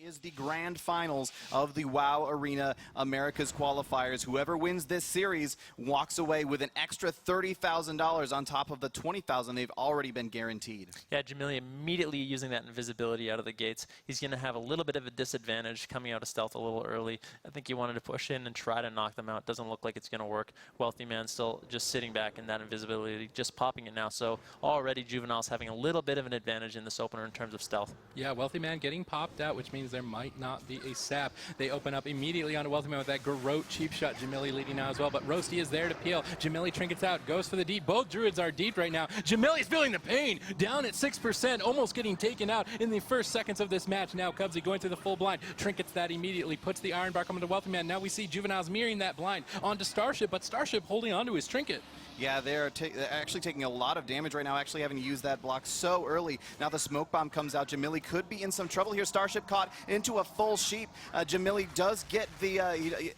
Is the grand finals of the WoW Arena Americas qualifiers. Whoever wins this series walks away with an extra $30,000 on top of the $20,000 they've already been guaranteed. Yeah, Jamili immediately using that invisibility out of the gates. He's going to have a little bit of a disadvantage coming out of stealth a little early. I think he wanted to push in and try to knock them out. Doesn't look like it's going to work. Wealthy Man still just sitting back in that invisibility, just popping it now. So already Juveniles having a little bit of an advantage in this opener in terms of stealth. Yeah, Wealthy Man getting popped out, which means there might not be a sap. They open up immediately onto Wealthy Man with that Garrote cheap shot. Jamili leading now as well, but Roasty is there to peel. Jamili trinkets out, goes for the deep. Both druids are deep right now. Jamili's feeling the pain, down at 6%, almost getting taken out in the first seconds of this match. Now Cubsy going through the full blind, trinkets that immediately, puts the Iron Bark onto Wealthy Man. Now we see Juveniles mirroring that blind onto Starship, but Starship holding onto his trinket. Yeah, they're actually taking a lot of damage right now, actually having to use that block so early. Now the smoke bomb comes out. Jamili could be in some trouble here. Starship caught into a full sheep. Jamili does get the,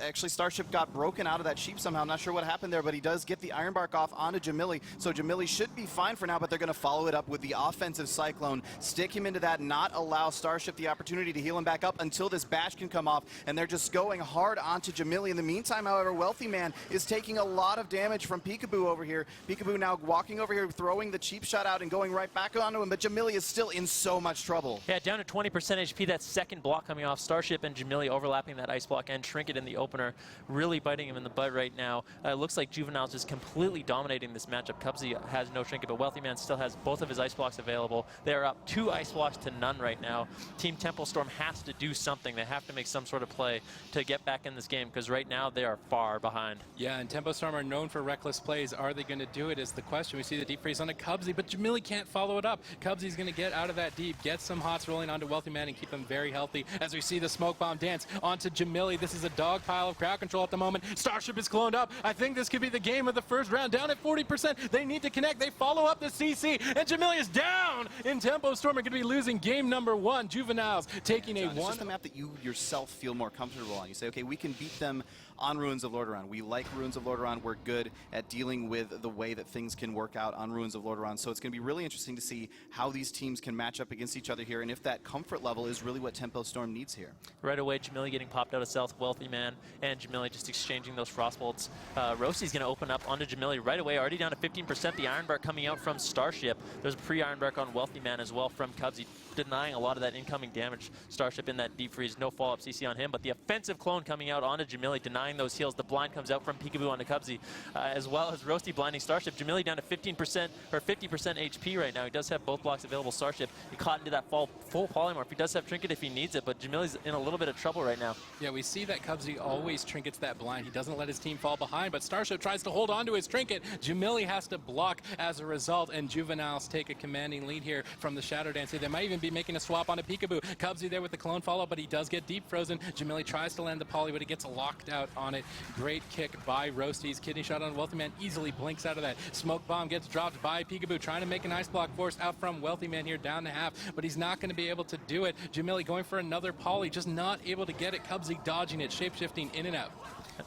actually Starship got broken out of that sheep somehow. I'm not sure what happened there, but he does get the Iron Bark off onto Jamili. So Jamili should be fine for now, but they're going to follow it up with the offensive Cyclone. Stick him into that, not allow Starship the opportunity to heal him back up until this bash can come off. And they're just going hard onto Jamili. In the meantime, however, Wealthy Man is taking a lot of damage from Peekaboo over here. Peekaboo now walking over here, throwing the cheap shot out and going right back onto him, but Jamili is still in so much trouble. Yeah, down to 20% HP, that second block coming off. Starship and Jamili overlapping that ice block and Trinket in the opener, really biting him in the butt right now. It looks like Juveniles is completely dominating this matchup. Cubsy has no Trinket, but Wealthy Man still has both of his ice blocks available. They are up 2 ice blocks to none right now. Team Temple Storm has to do something. They have to make some sort of play to get back in this game, because right now they are far behind. Yeah, and Tempo Storm are known for reckless plays. Are they going to do it is the question. We see the deep freeze on a Cubsy, but Jamili can't follow it up. Cubsy's going to get out of that deep, get some hots rolling onto Wealthy Man and keep them very healthy as we see the smoke bomb dance onto Jamili. This is a dog pile of crowd control at the moment. Starship is cloned up. I think this could be the game of the first round. Down at 40%. They need to connect. They follow up the CC, and Jamili is down in Tempo Storm. Are going to be losing game number 1. Juveniles taking a 1. It's just a map that you yourself feel more comfortable on. You say, okay, we can beat them on Ruins of Lordaeron. We like Ruins of Lordaeron. We're good at dealing with the way that things can work out on Ruins of Lordaeron. So it's going to be really interesting to see how these teams can match up against each other here, and if that comfort level is really what Tempo Storm needs here. Right away, Jamili getting popped out of stealth, Wealthy Man and Jamili just exchanging those frost bolts. Roasty's going to open up onto Jamili right away, already down to 15%. The Iron Bark coming out from Starship. There's a pre-Iron Bark on Wealthy Man as well from Cubsy, denying a lot of that incoming damage. Starship in that deep freeze, no follow-up CC on him, but the offensive clone coming out onto Jamili, denying those heals. The blind comes out from Peekaboo onto Cubsy, as well as Roasty blinding Starship. Jamili down to 15% or 50% HP right now. He does have both blocks available. Starship, he caught into that full polymorph. He does have Trinket if he needs it, but Jamili's in a little bit of trouble right now. Yeah, we see that Cubsy always trinkets that blind. He doesn't let his team fall behind, but Starship tries to hold on to his Trinket. Jamili has to block as a result, and Juveniles take a commanding lead here from the Shadow Dancer. They might even be making a swap onto Peekaboo. Cubsy there with the clone follow, but he does get deep frozen. Jamili tries to land the poly, but he gets locked out on it. Great kick by Roasty's kidney shot on Wealthy Man, easily blinks out of that. Smoke bomb gets dropped by Peekaboo, trying to make an ice block force out from Wealthy Man here, down to half, but he's not going to be able to do it. Jamili going for another poly, just not able to get it. Cubsy dodging it, shape-shifting in and out.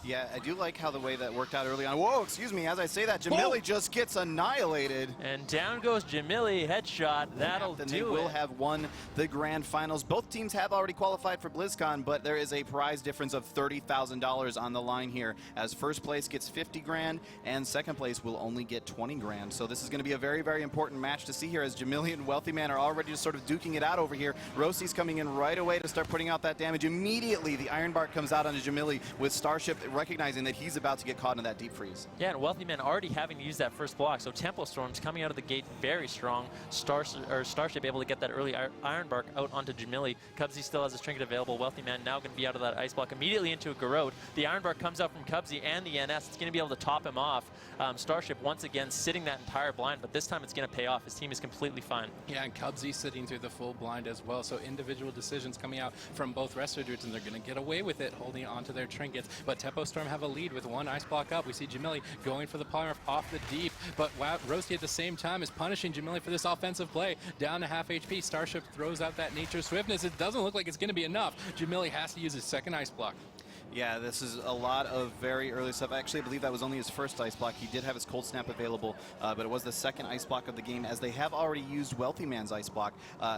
Yeah, I do like how the way that worked out early on. Whoa, excuse me, as I say that, Jamili just gets annihilated. And down goes Jamili, headshot, that'll do it. They will have won the grand finals. Both teams have already qualified for BlizzCon, but there is a prize difference of $30,000 on the line here, as first place gets 50 grand and second place will only get 20 grand. So this is going to be a very, very important match to see here, as Jamili and Wealthy Man are already just sort of duking it out over here. Roasty's coming in right away to start putting out that damage. Immediately, the Iron Bark comes out onto Jamili, with Starship recognizing that he's about to get caught in that deep freeze. Yeah, and Wealthy Man already having to use that first block, so Tempo Storm's coming out of the gate very strong. Starship able to get that early Iron Bark out onto Jamili. Cubsy still has his Trinket available. Wealthy Man now going to be out of that ice block immediately into a Garrote. The Iron Bark comes out from Cubsy and the NS. It's going to be able to top him off. Starship once again sitting that entire blind, but this time it's going to pay off. His team is completely fine. Yeah, and Cubsy sitting through the full blind as well, so individual decisions coming out from both Resto Druids, and they're going to get away with it, holding onto their trinkets. But Tempo Storm have a lead with 1 ice block up. We see Jamili going for the polymorph off the deep, but Roasty at the same time is punishing Jamili for this offensive play. Down to half HP. Starship throws out that Nature Swiftness. It doesn't look like it's going to be enough. Jamili has to use his second ice block. Yeah, this is a lot of very early stuff. Actually, I believe that was only his first ice block. He did have his cold snap available, but it was the second ice block of the game, as they have already used Wealthy Man's ice block.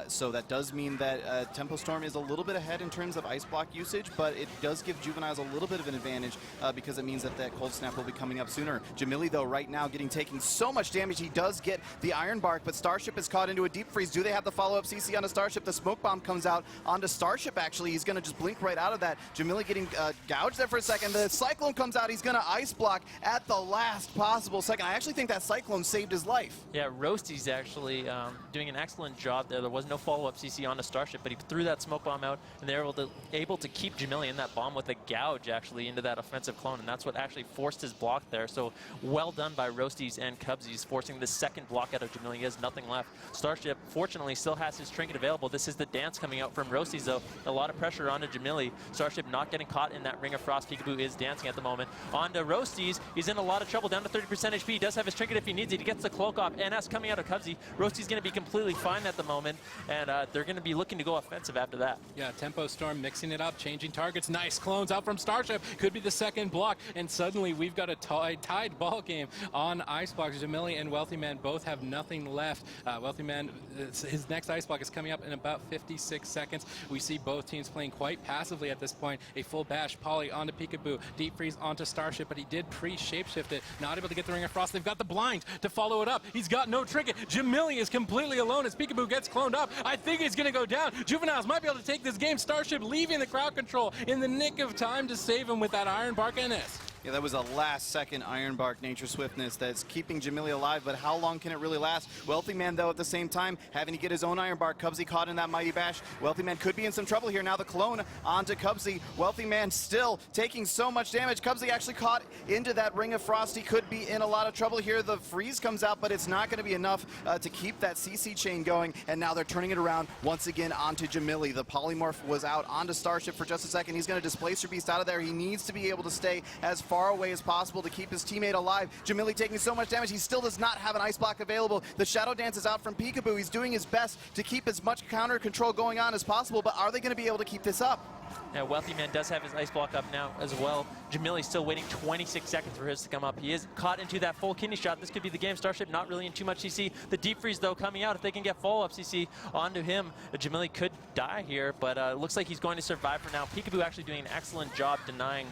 So that does mean that Tempo Storm is a little bit ahead in terms of ice block usage, but it does give Juveniles a little bit of an advantage because it means that that cold snap will be coming up sooner. Jamili, though, right now taking so much damage. He does get the Iron Bark, but Starship is caught into a deep freeze. Do they have the follow-up CC onto Starship? The smoke bomb comes out onto Starship, actually. He's going to just blink right out of that. Jamili getting gouged there for a second. The Cyclone comes out. He's going to ice block at the last possible second. I actually think that Cyclone saved his life. Yeah, Roasty's actually doing an excellent job there. There was no follow-up CC onto Starship, but he threw that smoke bomb out, and they were able to keep Jamili in that bomb with a gouge, actually, into that offensive clone, and that's what actually forced his block there. So well done by Roasties and Cubsies, forcing the second block out of Jamili. He has nothing left. Starship, fortunately, still has his trinket available. This is the dance coming out from Roasties, though. A lot of pressure onto Jamili. Starship not getting caught in that Ring of Frost. Peekaboo is dancing at the moment. Onto Roasties. He's in a lot of trouble, down to 30% HP. He does have his trinket if he needs it. He gets the cloak off. NS coming out of Cubsy. Roasty's going to be completely fine at the moment, and they're going to be looking to go offensive after that. Yeah, Tempo Storm mixing it up, changing targets. Nice clones out from Starship. Could be the second block, and suddenly we've got a tied ball game on ice blocks. Jamili and Wealthy Man both have nothing left. Wealthy Man, his next ice block is coming up in about 56 seconds. We see both teams playing quite passively at this point. A full bash, Poly onto Peekaboo, deep freeze onto Starship, but he did pre-shapeshift it. Not able to get the Ring of Frost. They've got the blind to follow it up. He's got no trinket. Jamili is completely alone as Peekaboo gets cloned up. I think he's going to go down. Juveniles might be able to take this game. Starship leaving the crowd control in the nick of time to save him with that Iron Bark NS. Yeah, that was a last-second Iron Bark Nature Swiftness that's keeping Jamili alive, but how long can it really last? Wealthy Man, though, at the same time, having to get his own Iron Bark. Cubsy caught in that Mighty Bash. Wealthy Man could be in some trouble here. Now the clone onto Cubsy. Wealthy Man still taking so much damage. Cubsy actually caught into that Ring of Frost. He could be in a lot of trouble here. The freeze comes out, but it's not going to be enough to keep that CC chain going, and now they're turning it around once again onto Jamili. The Polymorph was out onto Starship for just a second. He's going to Displacer Beast out of there. He needs to be able to stay as far away as possible to keep his teammate alive. Jamili taking so much damage, he still does not have an ice block available. The Shadow Dance is out from Peekaboo. He's doing his best to keep as much counter control going on as possible, but are they going to be able to keep this up? Now, Wealthy Man does have his ice block up now as well. Jamili's still waiting 26 seconds for his to come up. He is caught into that full kidney shot. This could be the game. Starship not really in too much CC. The deep freeze, though, coming out. If they can get follow-up CC onto him, Jamili could die here, but it looks like he's going to survive for now. Peekaboo actually doing an excellent job denying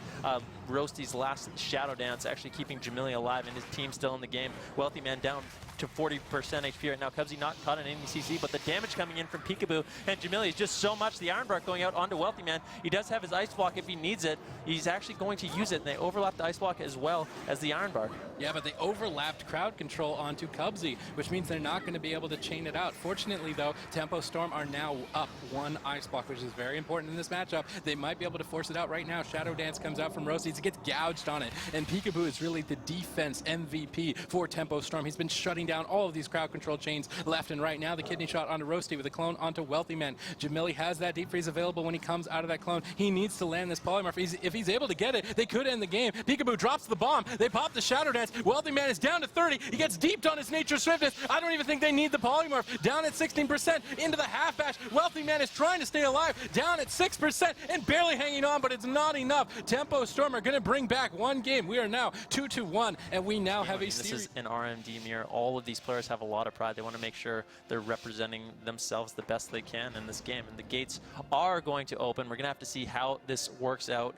Roasty's last Shadow Dance, actually keeping Jamili alive and his team still in the game. Wealthy Man down to 40% HP right now. Cubsy not caught in any CC, but the damage coming in from Peekaboo and Jamili is just so much. The Iron Bark going out onto Wealthy Man. He does have his ice block if he needs it. He's actually going to use it, and they overlap the ice block as well as the Iron Bark. Yeah, but they overlapped crowd control onto Cubsy, which means they're not going to be able to chain it out. Fortunately, though, Tempo Storm are now up one ice block, which is very important in this matchup. They might be able to force it out right now. Shadow Dance comes out from Roasties. He gets gouged on it, and Peekaboo is really the defense MVP for Tempo Storm. He's been shutting down all of these crowd control chains left and right. Now the kidney shot onto Roasty with a clone onto Wealthy Man. Jamili has that deep freeze available when he comes out of that clone. He needs to land this polymorph. If he's able to get it, they could end the game. Peekaboo drops the bomb. They pop the Shadow Dance. Wealthy Man is down to 30. He gets deeped on his Nature Swiftness. I don't even think they need the polymorph. Down at 16% into the half bash. Wealthy Man is trying to stay alive. Down at 6% and barely hanging on, but it's not enough. Tempo Storm are going to bring back one game. We are now 2-1, and we now have a series. This is an RMD mirror. All of these players have a lot of pride. They want to make sure they're representing themselves the best they can in this game, and the gates are going to open. We're going to have to see how this works out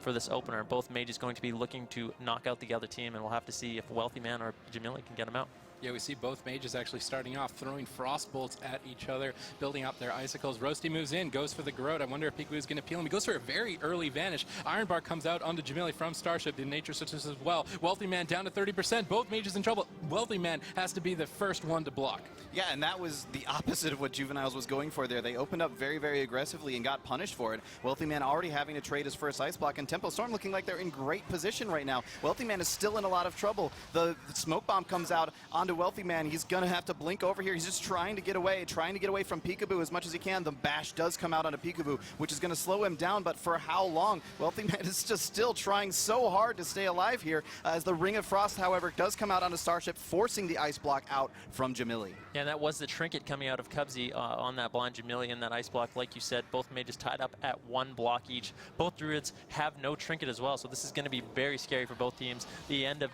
for this opener. Both mages going to be looking to knock out the other team, and we'll have to see if Wealthy Man or Jamili can get him out. Yeah, we see both mages actually starting off, throwing frost bolts at each other, building up their icicles. Roasty moves in, goes for the Garrote. I wonder if Peekaboo is going to peel him. He goes for a very early vanish. Iron Bark comes out onto Jamili from Starship, the Nature Swiftness as well. Wealthy Man down to 30%. Both mages in trouble. Wealthy Man has to be the first one to block. Yeah, and that was the opposite of what Juveniles was going for there. They opened up very, very aggressively and got punished for it. Wealthy Man already having to trade his first ice block, and Tempo Storm looking like they're in great position right now. Wealthy Man is still in a lot of trouble. The smoke bomb comes out onto onto Wealthy Man. He's going to have to blink over here. He's just trying to get away from Peekaboo as much as he can. The bash does come out onto Peekaboo, which is going to slow him down, but for how long? Wealthy Man is just still trying so hard to stay alive here, as the Ring of Frost, however, does come out onto Starship, forcing the ice block out from Jamili. Yeah, and that was the trinket coming out of Cubsy on that blind. Jamili and that ice block, like you said, both mages tied up at 1 block each. Both Druids have no trinket as well, so this is going to be very scary for both teams. The end of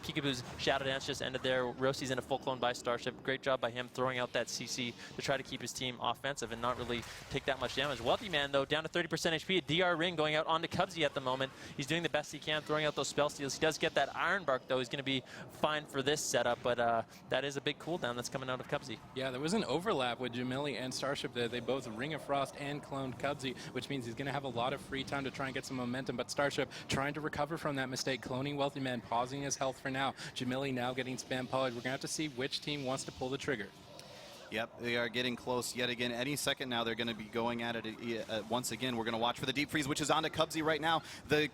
Peekaboo's Shadow Dance just ended there. Rossi's in a full clone by Starship. Great job by him throwing out that CC to try to keep his team offensive and not really take that much damage. Wealthy Man, though, down to 30% HP. A DR Ring going out onto Cubsy at the moment. He's doing the best he can, throwing out those spell steals. He does get that Iron Bark, though. He's going to be fine for this setup, but that is a big cooldown that's coming out of Cubsy. Yeah, there was an overlap with Jamili and Starship there. They both Ring of Frost and cloned Cubsy, which means he's going to have a lot of free time to try and get some momentum, but Starship trying to recover from that mistake, cloning Wealthy Man, pausing his health for now. Jamili now getting spam polyed. We're going to have to see which team wants to pull the trigger. Yep, they are getting close yet again. Any second now, they're going to be going at it once again. We're going to watch for the deep freeze, which is onto Cubsy right now. The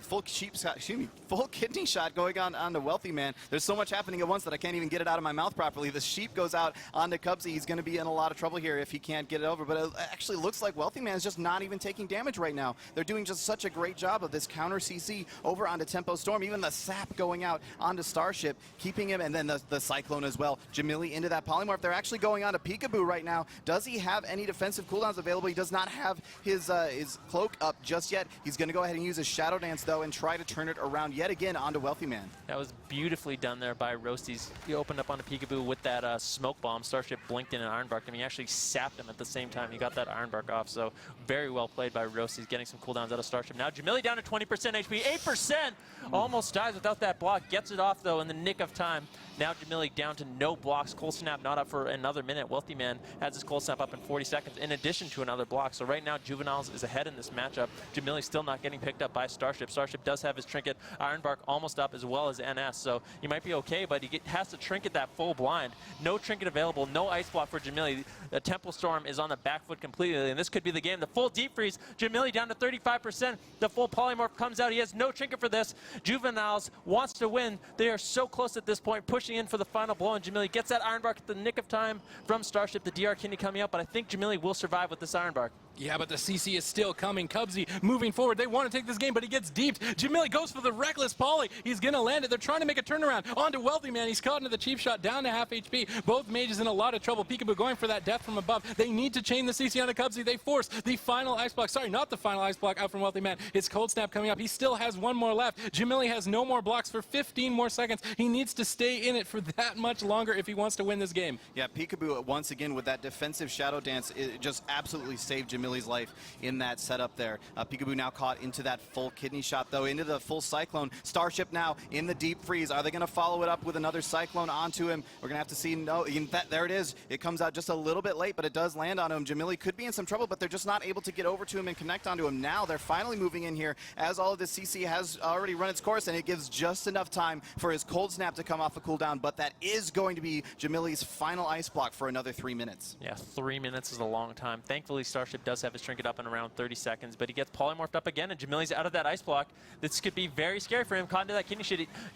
full kidney shot going on the Wealthy Man. There's so much happening at once that I can't even get it out of my mouth properly. The sheep goes out onto Cubsy. He's going to be in a lot of trouble here if he can't get it over. But it actually looks like Wealthy Man is just not even taking damage right now. They're doing just such a great job of this counter CC over onto Tempo Storm. Even the sap going out onto Starship, keeping him, and then the Cyclone as well. Jamili into that Polymorph. They're actually going on to Peekaboo right now. Does he have any defensive cooldowns available? He does not have his cloak up just yet. He's going to go ahead and use his Shadow Dance, though, and try to turn it around yet again onto Wealthy Man. That was beautifully done there by Roasties. He opened up onto Peekaboo with that smoke bomb. Starship blinked in and Iron Barked him. He actually sapped him at the same time. He got that Iron Bark off, so very well played by Roasties, getting some cooldowns out of Starship. Now Jamili down to 20% HP, 8%! Almost dies without that block. Gets it off, though, in the nick of time. Now Jamili down to no blocks. Cold Snap not up for another minute. Wealthy Man has his Cold Snap up in 40 seconds in addition to another block. So right now Juveniles is ahead in this matchup. Jamili still not getting picked up by Starship. Starship does have his trinket. Iron Bark almost up as well as NS. So he might be okay, but he has to trinket that full blind. No trinket available. No ice block for Jamili. The Temple Storm is on the back foot completely, and this could be the game. The full deep freeze. Jamili down to 35%. The full polymorph comes out. He has no trinket for this. Juveniles wants to win. They are so close at this point, pushing in for the final blow, and Jamili gets that Iron Bark at the nick of time from Starship. The DR Kidney coming up, but I think Jamili will survive with this Iron Bark. Yeah, but the CC is still coming. Cubsy moving forward. They want to take this game, but he gets deeped. Jamili goes for the reckless poly. He's going to land it. They're trying to make a turnaround onto Wealthy Man. He's caught into the cheap shot, down to half HP. Both mages in a lot of trouble. Peekaboo going for that death from above. They need to chain the CC onto Cubsy. They force the final ice block. Sorry, not the final ice block out from Wealthy Man. His Cold Snap coming up. He still has one more left. Jamili has no more blocks for 15 more seconds. He needs to stay in it for that much longer if he wants to win this game. Yeah, Peekaboo once again with that defensive Shadow Dance, it just absolutely saved Jamili's life in that setup there. Peekaboo now caught into that full kidney shot, though, into the full Cyclone. Starship now in the deep freeze. Are they going to follow it up with another Cyclone onto him? We're going to have to see. No, in fact, there it is. It comes out just a little bit late, but it does land on him. Jamili could be in some trouble, but they're just not able to get over to him and connect onto him. Now they're finally moving in here as all of this CC has already run its course, and it gives just enough time for his Cold Snap to come off a cooldown, but that is going to be Jamili's final ice block for another 3 minutes. Yeah, 3 minutes is a long time. Thankfully, Starship does have his trinket up in around 30 seconds, but he gets polymorphed up again, and Jamili's out of that ice block. This could be very scary for him. Caught into that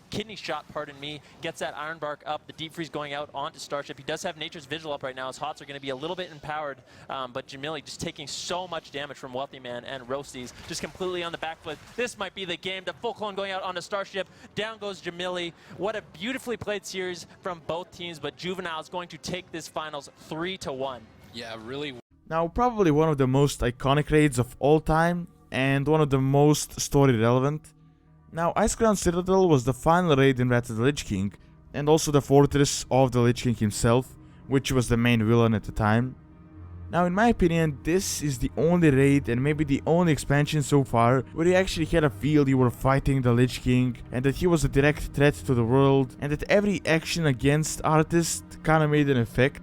kidney shot, pardon me. Gets that Iron Bark up. The deep freeze going out onto Starship. He does have Nature's Vigil up right now. His hots are going to be a little bit empowered, but Jamili just taking so much damage from Wealthy Man and Roasties, just completely on the back foot. This might be the game. The full clone going out onto Starship. Down goes Jamili. What a beautifully played series from both teams, but Juvenile is going to take this finals 3-1. Yeah, really. Now, probably one of the most iconic raids of all time, and one of the most story relevant. Now, Icecrown Citadel was the final raid in Wrath of the Lich King, and also the fortress of the Lich King himself, which was the main villain at the time. Now, in my opinion, this is the only raid and maybe the only expansion so far where you actually had a feel you were fighting the Lich King, and that he was a direct threat to the world, and that every action against Artist kinda made an effect.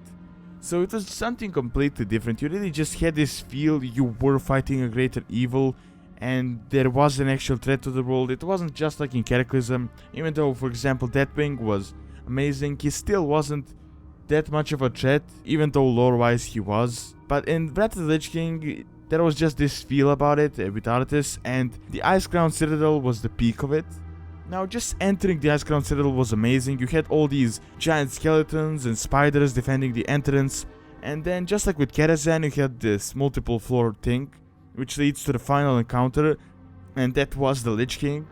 So it was something completely different. You really just had this feel you were fighting a greater evil, and there was an actual threat to the world. It wasn't just like in Cataclysm. Even though, for example, Deathwing was amazing, he still wasn't that much of a threat, even though lore-wise he was. But in Wrath of the Lich King, there was just this feel about it with Arthas, and the Icecrown Citadel was the peak of it. Now, just entering the Icecrown Citadel was amazing. You had all these giant skeletons and spiders defending the entrance, and then just like with Karazhan, you had this multiple floor thing, which leads to the final encounter, and that was the Lich King.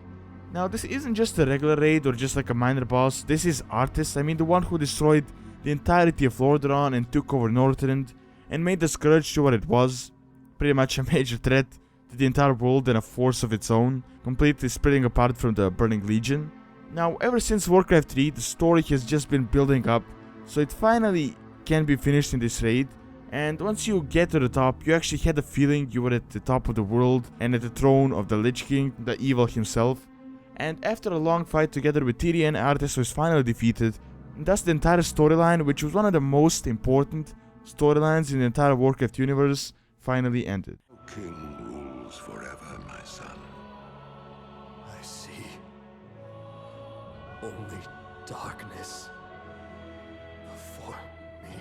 Now, this isn't just a regular raid or just like a minor boss, this is Artis, I mean the one who destroyed the entirety of Lordaeron and took over Northrend, and made the Scourge to what it was, pretty much a major threat to the entire world and a force of its own, completely splitting apart from the Burning Legion. Now, ever since Warcraft 3, the story has just been building up, so it finally can be finished in this raid, and once you get to the top, you actually had the feeling you were at the top of the world and at the throne of the Lich King, the evil himself. And after a long fight together with Tyrion, Arthas was finally defeated, and thus the entire storyline, which was one of the most important storylines in the entire Warcraft universe, finally ended. King rules forever, my son. I see only darkness before me.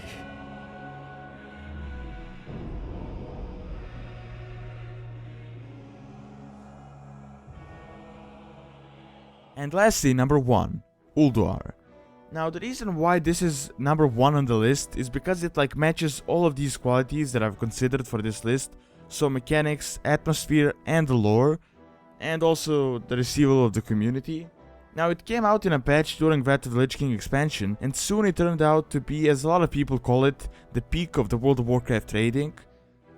And lastly, number 1, Ulduar. Now, the reason why this is number 1 on the list is because it matches all of these qualities that I've considered for this list. So mechanics, atmosphere, and the lore, and also the receival of the community. Now, it came out in a patch during Wrath of the Lich King expansion, and soon it turned out to be, as a lot of people call it, the peak of the World of Warcraft trading.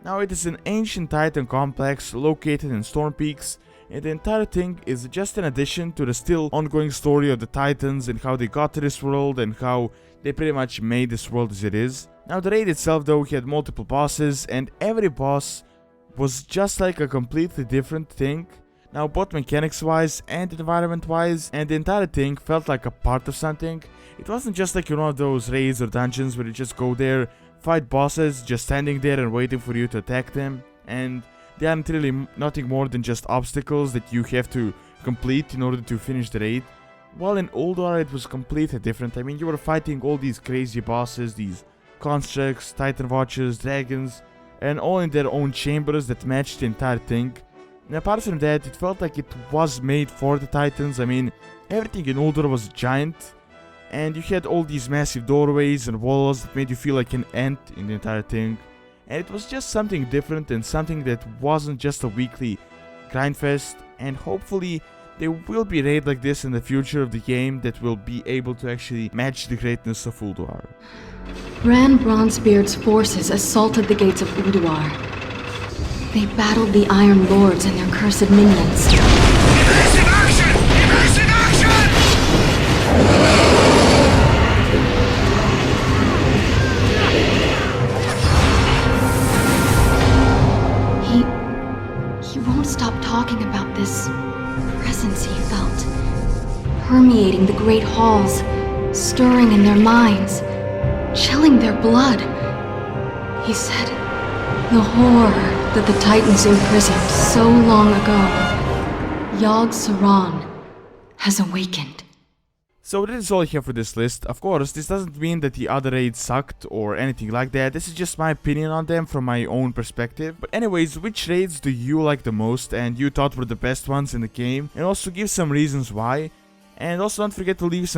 Now, it is an ancient titan complex located in Storm Peaks, and the entire thing is just an addition to the still ongoing story of the Titans and how they got to this world and how they pretty much made this world as it is. Now, the raid itself though had multiple bosses, and every boss was just like a completely different thing. Now, both mechanics wise and environment wise, and the entire thing felt like a part of something. It wasn't just like one of those raids or dungeons where you just go there, fight bosses just standing there and waiting for you to attack them, and they aren't really nothing more than just obstacles that you have to complete in order to finish the raid. While in Ulduar it was completely different. I mean, you were fighting all these crazy bosses, these constructs, titan watchers, dragons, and all in their own chambers that matched the entire thing. And apart from that, it felt like it was made for the titans. I mean, everything in Ulduar was giant, and you had all these massive doorways and walls that made you feel like an ant in the entire thing. And it was just something different and something that wasn't just a weekly grindfest, and hopefully there will be raid like this in the future of the game that will be able to actually match the greatness of Ulduar. Bran Bronzebeard's forces assaulted the gates of Ulduar. They battled the Iron Lords and their cursed minions. Evasive action! Evasive action! He won't stop talking about this presence he felt, permeating the great halls, stirring in their minds, chilling their blood. He said, the horror that the Titans imprisoned so long ago, Yogg-Saron, has awakened. So that is all I have for this list. Of course, this doesn't mean that the other raids sucked or anything like that. This is just my opinion on them from my own perspective. But anyways, which raids do you like the most and you thought were the best ones in the game? And also give some reasons why. And also don't forget to leave some